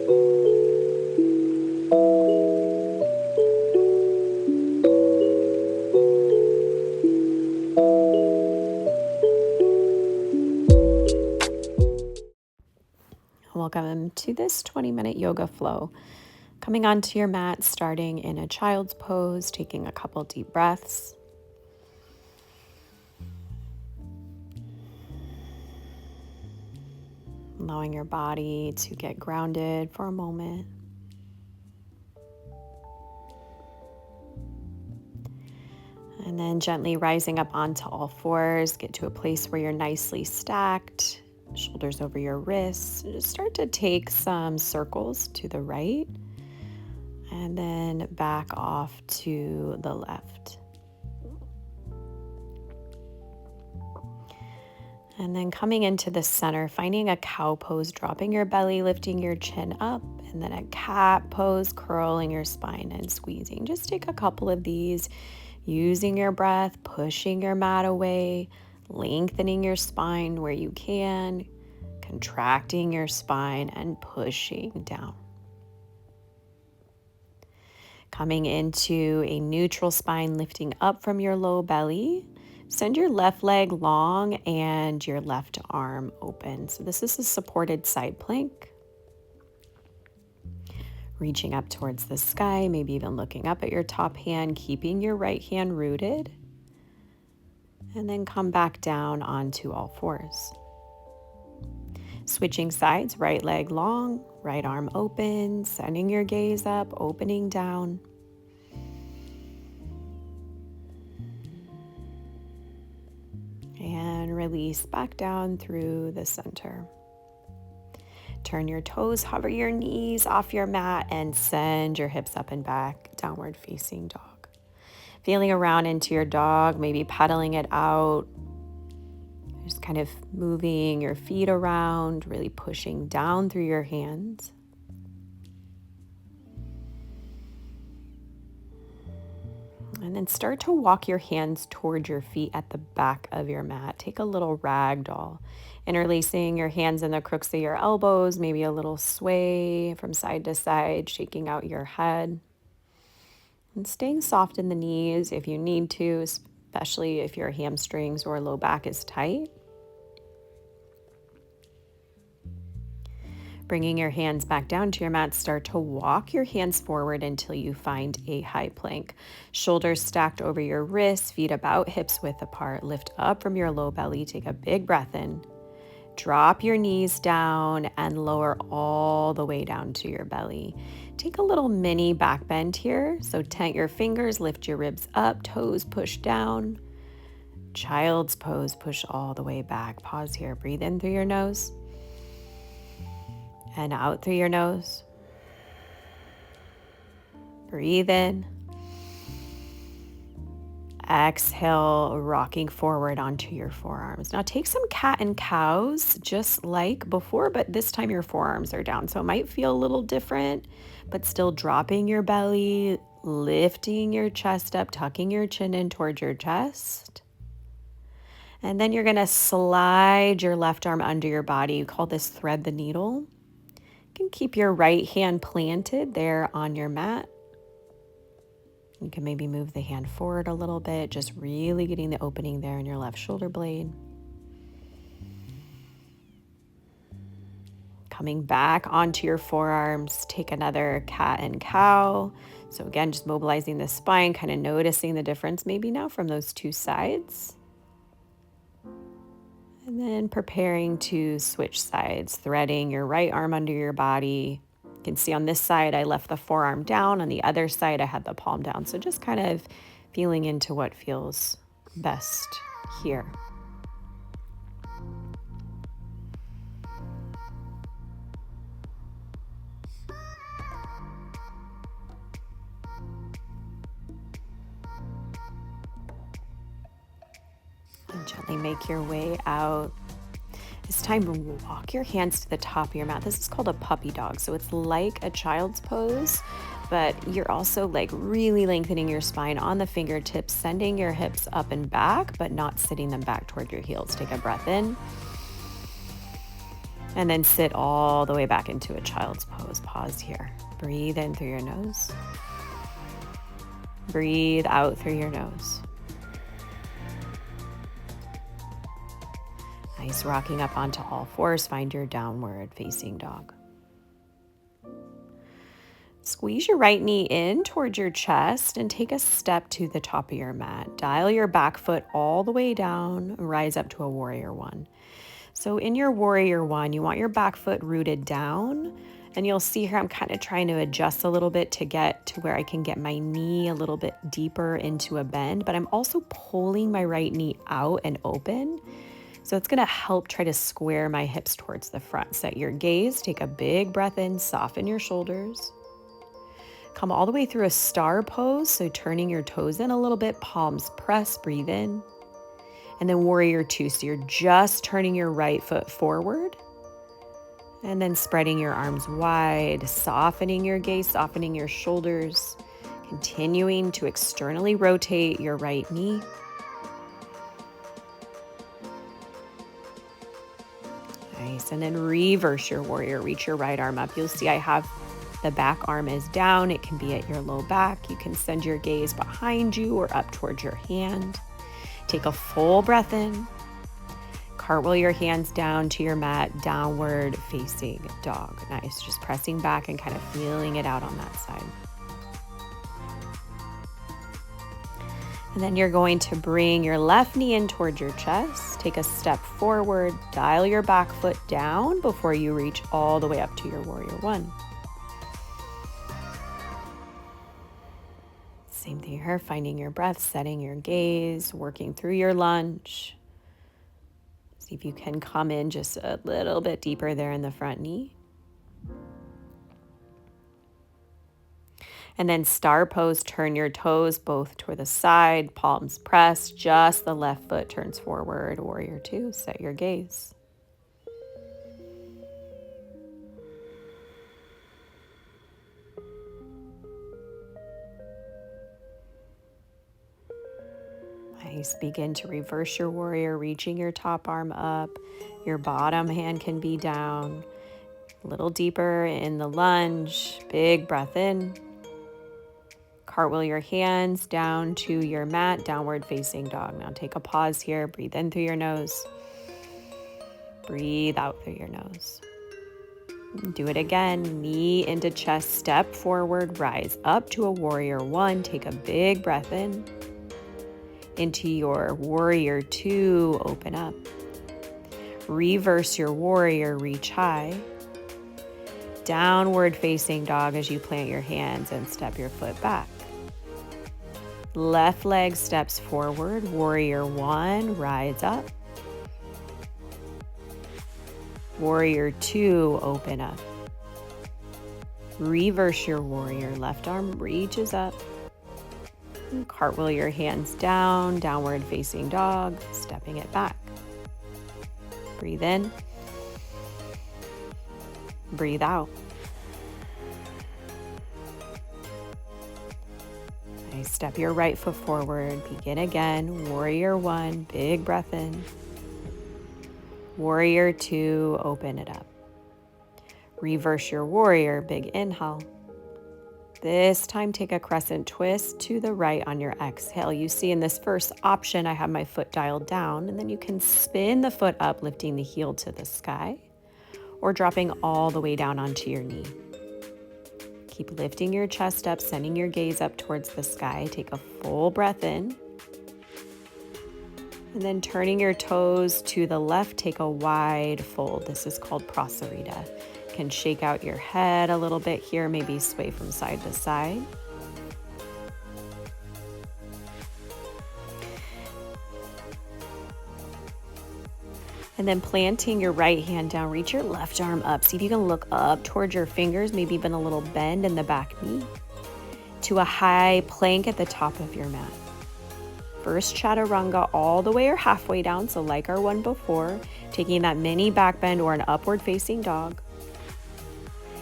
Welcome to this 20-minute yoga flow. Coming onto your mat, starting in a child's pose, taking a couple deep breaths. Allowing your body to get grounded for a moment. And then gently rising up onto all fours, get to a place where you're nicely stacked, shoulders over your wrists. Just start to take some circles to the right and then back off to the left. And then coming into the center, finding a cow pose, dropping your belly, lifting your chin up, and then a cat pose, curling your spine and squeezing. Just take a couple of these, using your breath, pushing your mat away, lengthening your spine where you can, contracting your spine and pushing down. Coming into a neutral spine, lifting up from your low belly. Send your left leg long and your left arm open. So this is a supported side plank. Reaching up towards the sky, maybe even looking up at your top hand, keeping your right hand rooted. And then come back down onto all fours. Switching sides, right leg long, right arm open, sending your gaze up, opening down. And release back down through the center. Turn your toes, hover your knees off your mat, and send your hips up and back, downward facing dog. Feeling around into your dog, maybe pedaling it out. Just kind of moving your feet around, really pushing down through your hands. And then start to walk your hands toward your feet at the back of your mat. Take a little ragdoll, interlacing your hands in the crooks of your elbows, maybe a little sway from side to side, shaking out your head. And staying soft in the knees if you need to, especially if your hamstrings or low back is tight. Bringing your hands back down to your mat, start to walk your hands forward until you find a high plank. Shoulders stacked over your wrists, feet about hips width apart. Lift up from your low belly, take a big breath in. Drop your knees down and lower all the way down to your belly. Take a little mini back bend here. So tent your fingers, lift your ribs up, toes push down. Child's pose, push all the way back. Pause here, breathe in through your nose. And out through your nose. Breathe in. Exhale, rocking forward onto your forearms. Now take some cat and cows, just like before, but this time your forearms are down. So it might feel a little different, but still dropping your belly, lifting your chest up, tucking your chin in towards your chest. And then you're going to slide your left arm under your body. You call this thread the needle. You can keep your right hand planted there on your mat. You can maybe move the hand forward a little bit, just really getting the opening there in your left shoulder blade. Coming back onto your forearms, take another cat and cow. So again, just mobilizing the spine, kind of noticing the difference maybe now from those two sides. And then preparing to switch sides, threading your right arm under your body. You can see on this side, I left the forearm down. On the other side, I had the palm down. So just kind of feeling into what feels best here. And gently make your way out. It's time to walk your hands to the top of your mat. This is called a puppy dog. So it's like a child's pose, but you're also like really lengthening your spine on the fingertips, sending your hips up and back, but not sitting them back toward your heels. Take a breath in. And then sit all the way back into a child's pose. Pause here. Breathe in through your nose. Breathe out through your nose. Nice. Rocking up onto all fours. Find your downward facing dog. Squeeze your right knee in towards your chest and take a step to the top of your mat. Dial your back foot all the way down. Rise up to a warrior one. So in your warrior one, you want your back foot rooted down. And you'll see here I'm kind of trying to adjust a little bit to get to where I can get my knee a little bit deeper into a bend. But I'm also pulling my right knee out and open. So it's going to help try to square my hips towards the front. Set your gaze. Take a big breath in. Soften your shoulders. Come all the way through a star pose. So turning your toes in a little bit. Palms press. Breathe in. And then warrior two. So you're just turning your right foot forward. And then spreading your arms wide. Softening your gaze. Softening your shoulders. Continuing to externally rotate your right knee. Nice. And then reverse your warrior. Reach your right arm up. You'll see I have the back arm is down. It can be at your low back. You can send your gaze behind you or up towards your hand. Take a full breath in. Cartwheel your hands down to your mat, downward facing dog. Nice. Just pressing back and kind of feeling it out on that side. And then you're going to bring your left knee in towards your chest. Take a step forward. Dial your back foot down before you reach all the way up to your warrior one. Same thing here, finding your breath, setting your gaze, working through your lunge. See if you can come in just a little bit deeper there in the front knee. And then star pose, turn your toes both to the side, palms pressed, just the left foot turns forward. Warrior two, set your gaze. Nice. Begin to reverse your warrior, reaching your top arm up. Your bottom hand can be down. A little deeper in the lunge. Big breath in. Cartwheel your hands down to your mat, downward facing dog. Now take a pause here. Breathe in through your nose. Breathe out through your nose. Do it again. Knee into chest, step forward, rise up to a warrior one. Take a big breath in. Into your warrior two, open up. Reverse your warrior, reach high. Downward facing dog as you plant your hands and step your foot back. Left leg steps forward, warrior one, rise up. Warrior two, open up. Reverse your warrior, left arm reaches up. Cartwheel your hands down, downward facing dog, stepping it back. Breathe in. Breathe out. Nice. Step your right foot forward. Begin again. Warrior one, big breath in. Warrior two, open it up. Reverse your warrior, big inhale. This time, take a crescent twist to the right on your exhale. You see in this first option, I have my foot dialed down, and then you can spin the foot up, lifting the heel to the sky, or dropping all the way down onto your knee. Keep lifting your chest up, sending your gaze up towards the sky. Take a full breath in. And then turning your toes to the left, take a wide fold. This is called Prasarita. Can shake out your head a little bit here, maybe sway from side to side. And then planting your right hand down, reach your left arm up. See if you can look up towards your fingers, maybe even a little bend in the back knee, to a high plank at the top of your mat. First chaturanga all the way or halfway down, so like our one before, taking that mini back bend or an upward facing dog.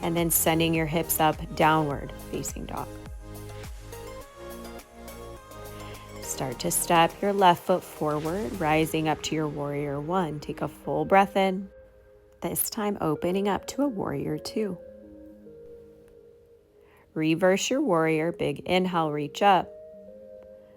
And then sending your hips up, downward facing dog. Start to step your left foot forward, rising up to your warrior one. Take a full breath in. This time opening up to a warrior two. Reverse your warrior, big inhale, reach up.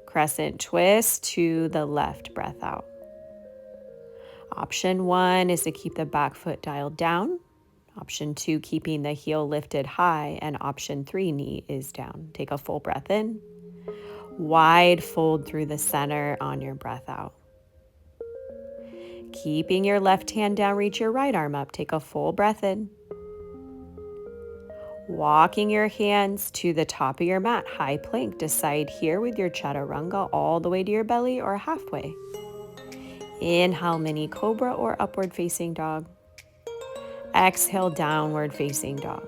Crescent twist to the left, breath out. Option 1 is to keep the back foot dialed down. Option 2, keeping the heel lifted high. And option 3, knee is down. Take a full breath in. Wide fold through the center on your breath out. Keeping your left hand down, reach your right arm up. Take a full breath in. Walking your hands to the top of your mat, high plank. Decide here with your chaturanga all the way to your belly or halfway. Inhale, mini cobra or upward facing dog. Exhale, downward facing dog.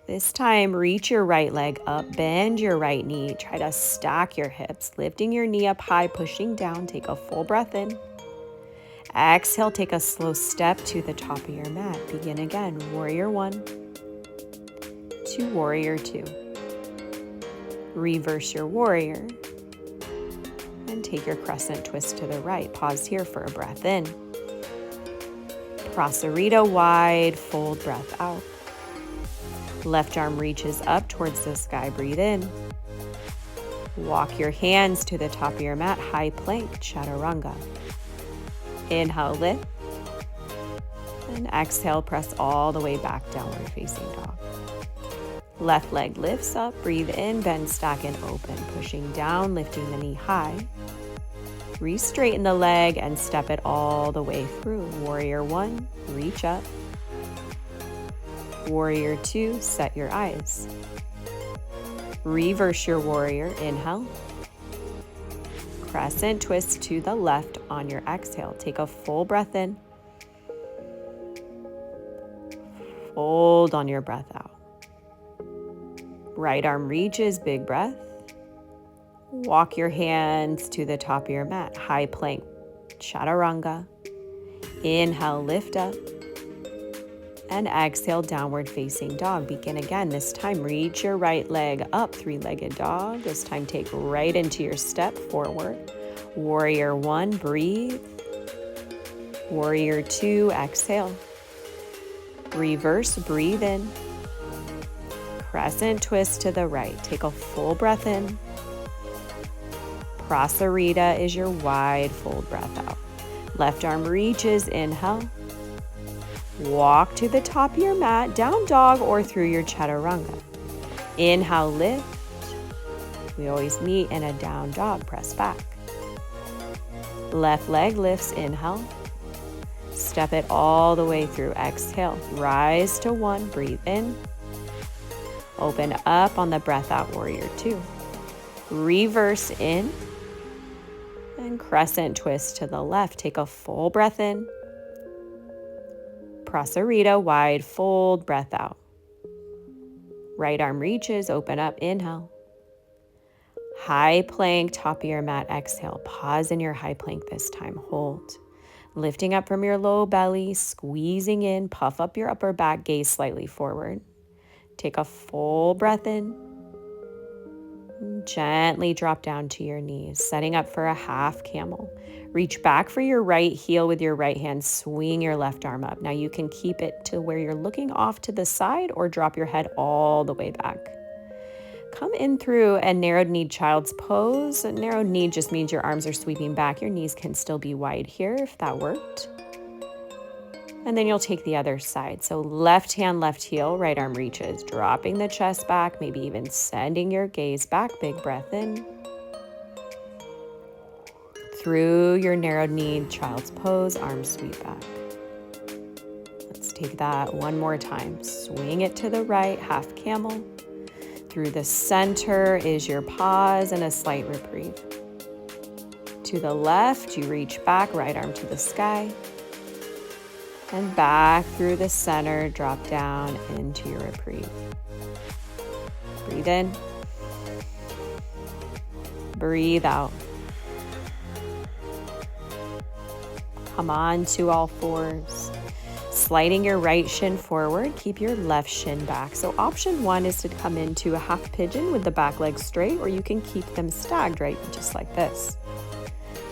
This time, reach your right leg up, bend your right knee. Try to stack your hips, lifting your knee up high, pushing down. Take a full breath in. Exhale, take a slow step to the top of your mat. Begin again, warrior 1 to warrior 2. Reverse your warrior and take your crescent twist to the right. Pause here for a breath in. Prasarita, wide fold, breath out. Left arm reaches up towards the sky, breathe in. Walk your hands to the top of your mat, high plank, chaturanga. Inhale, lift. And exhale, press all the way back, downward facing dog. Left leg lifts up, breathe in, bend, stack, and open. Pushing down, lifting the knee high. Re-straighten the leg and step it all the way through. Warrior 1, reach up. Warrior 2, set your eyes. Reverse your warrior, inhale. Crescent twist to the left on your exhale. Take a full breath in. Fold on your breath out. Right arm reaches, big breath. Walk your hands to the top of your mat, high plank, chaturanga. Inhale, lift up. And exhale, downward facing dog. Begin again. This time, reach your right leg up, three-legged dog. This time, take right into your step forward. Warrior 1, breathe. Warrior 2, exhale. Reverse, breathe in. Crescent twist to the right. Take a full breath in. Prasarita is your wide fold, breath out. Left arm reaches, inhale. Walk to the top of your mat, down dog or through your chaturanga. Inhale, lift. We always meet in a down dog, press back. Left leg lifts, inhale. Step it all the way through, exhale. Rise to 1, breathe in. Open up on the breath out, warrior 2. Reverse in. And crescent twist to the left. Take a full breath in. Prasarita, wide fold, breath out. Right arm reaches, open up, inhale. High plank, top of your mat, exhale. Pause in your high plank this time, hold. Lifting up from your low belly, squeezing in, puff up your upper back, gaze slightly forward. Take a full breath in. Gently drop down to your knees, setting up for a half camel. Reach back for your right heel with your right hand, swing your left arm up. Now you can keep it to where you're looking off to the side or drop your head all the way back. Come in through a narrowed knee child's pose. A narrowed knee just means your arms are sweeping back. Your knees can still be wide here if that worked. And then you'll take the other side. So left hand, left heel, right arm reaches, dropping the chest back, maybe even sending your gaze back. Big breath in. Through your narrowed knee, child's pose, arms sweep back. Let's take that one more time. Swing it to the right, half camel. Through the center is your pause and a slight reprieve. To the left, you reach back, right arm to the sky. And back through the center, drop down into your reprieve. Breathe in. Breathe out. Come on to all fours. Sliding your right shin forward, keep your left shin back. So option 1 is to come into a half pigeon with the back leg straight, or you can keep them stacked, right? Just like this.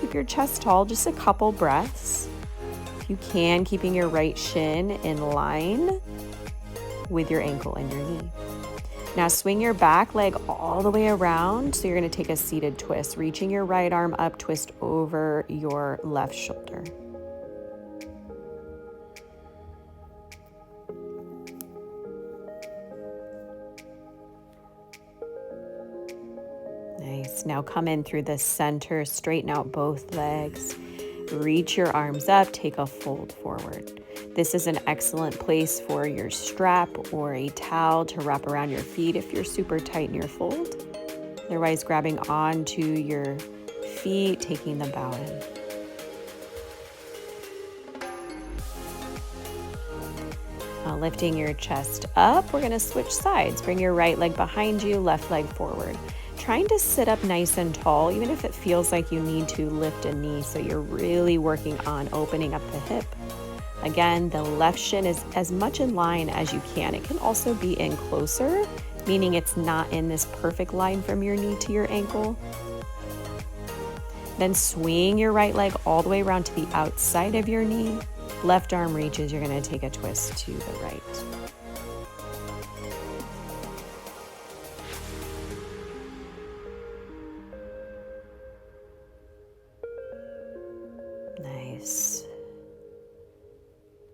Keep your chest tall, just a couple breaths. If you can, keeping your right shin in line with your ankle and your knee. Now swing your back leg all the way around. So you're going to take a seated twist, reaching your right arm up, twist over your left shoulder. Nice. Now come in through the center, straighten out both legs. Reach your arms up, take a fold forward. This is an excellent place for your strap or a towel to wrap around your feet if you're super tight in your fold. Otherwise, grabbing onto your feet, taking the bow in. Lifting your chest up, we're going to switch sides. Bring your right leg behind you, left leg forward. Trying to sit up nice and tall, even if it feels like you need to lift a knee, so you're really working on opening up the hip. Again, the left shin is as much in line as you can. It can also be in closer, meaning it's not in this perfect line from your knee to your ankle. Then swing your right leg all the way around to the outside of your knee. Left arm reaches, you're going to take a twist to the right. Nice.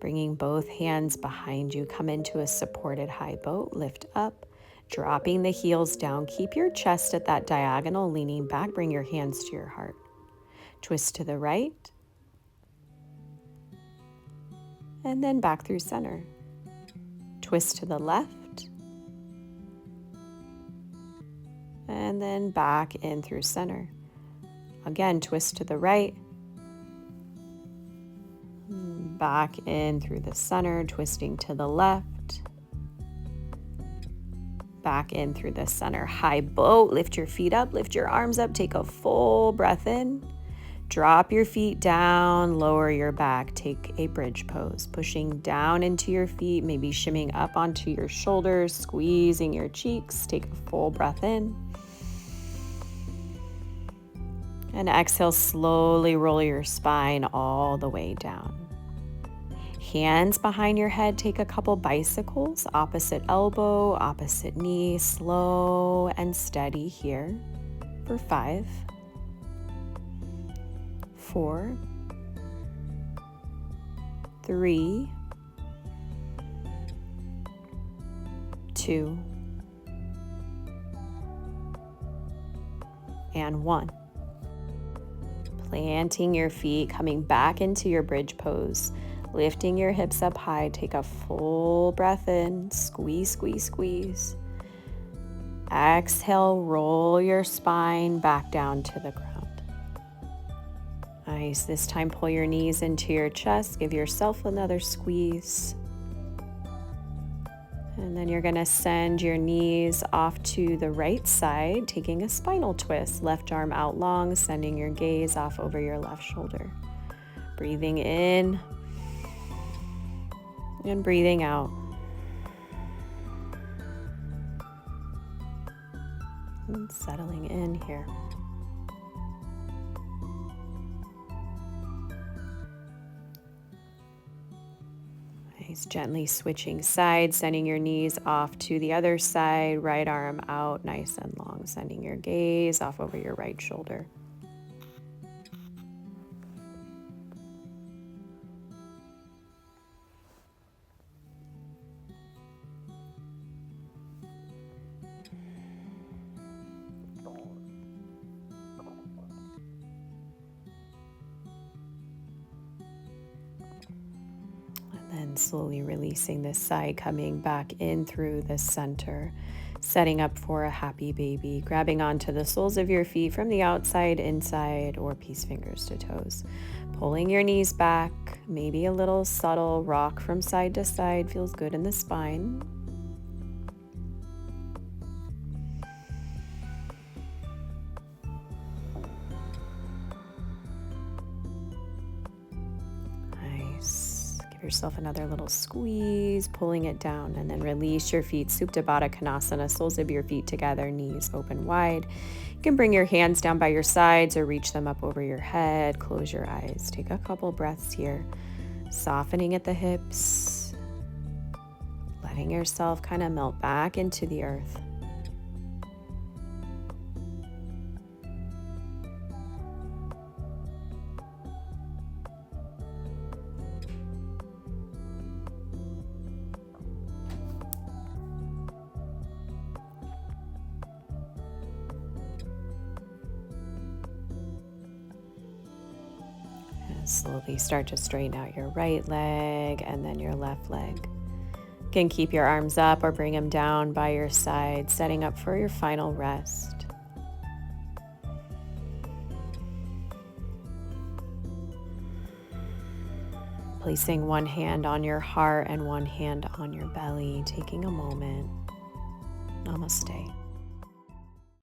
Bringing both hands behind you, come into a supported high boat, lift up, dropping the heels down. Keep your chest at that diagonal, leaning back, bring your hands to your heart. Twist to the right, and then back through center. Twist to the left, and then back in through center. Again, twist to the right, back in through the center, twisting to the left, back in through the center. High boat, lift your feet up, lift your arms up, take a full breath in. Drop your feet down, lower your back, take a bridge pose, pushing down into your feet, maybe shimming up onto your shoulders, squeezing your cheeks. Take a full breath in. And exhale, slowly roll your spine all the way down. Hands behind your head, take a couple bicycles, opposite elbow, opposite knee, slow and steady here for 5, 4, 3, 2, and 1. Planting your feet, coming back into your bridge pose, lifting your hips up high. Take a full breath in, squeeze, squeeze, squeeze. Exhale, roll your spine back down to the ground. Nice. This time, pull your knees into your chest. Give yourself another squeeze. And then you're going to send your knees off to the right side, taking a spinal twist. Left arm out long, sending your gaze off over your left shoulder. Breathing in and breathing out. And settling in here. Nice. Gently switching sides, sending your knees off to the other side, right arm out nice and long, sending your gaze off over your right shoulder. And slowly releasing this side, coming back in through the center, setting up for a happy baby, grabbing onto the soles of your feet from the outside, inside, or peace fingers to toes. Pulling your knees back, maybe a little subtle rock from side to side, feels good in the spine. Yourself another little squeeze, pulling it down, and then release your feet. Supta Baddha Konasana, soles of your feet together, knees open wide. You can bring your hands down by your sides or reach them up over your head. Close your eyes. Take a couple breaths here. Softening at the hips, letting yourself kind of melt back into the earth. And slowly start to straighten out your right leg and then your left leg. You can keep your arms up or bring them down by your side, setting up for your final rest. Placing one hand on your heart and one hand on your belly, taking a moment. Namaste.